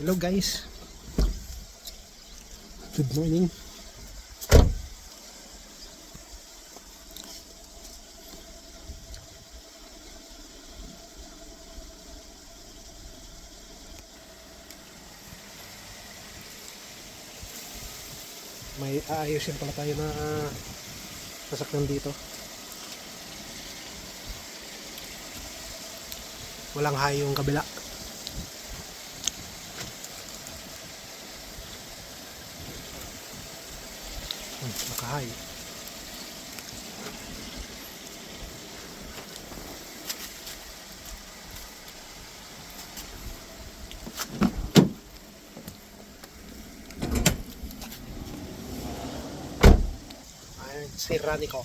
Hello guys. Good morning. May aayusin pala tayo na sasakyan dito. Walang hayo yung kabila. Nakahay. Ayan, sira ni ko.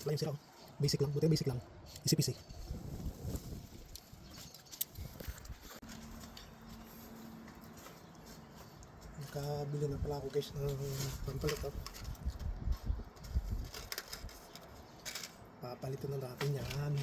Wala yung sira ko. Basic lang. Buti basic lang. Easy-peasy. Nakabili na pala ako guys ng pampalit. Papalitan na natin yan.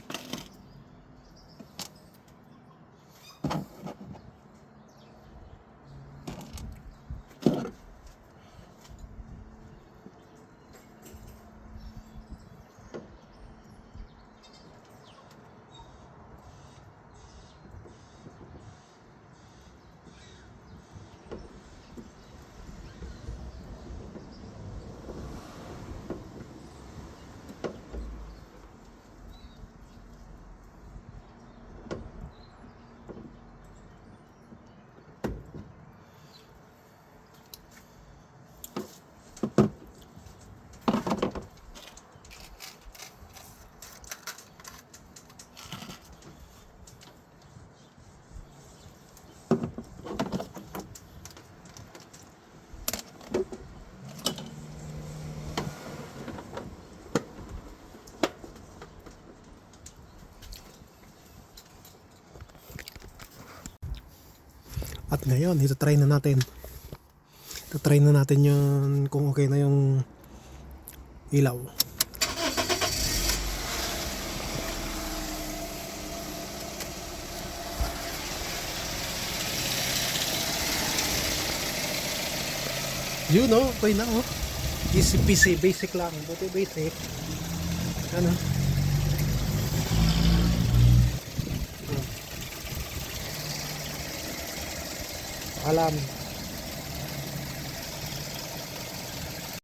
At ngayon, ito-try na natin. Ito-try na natin yung kung okay na yung ilaw. Yun o, okay na o. Easy peasy, basic lang. Buti basic. Ano? Alam.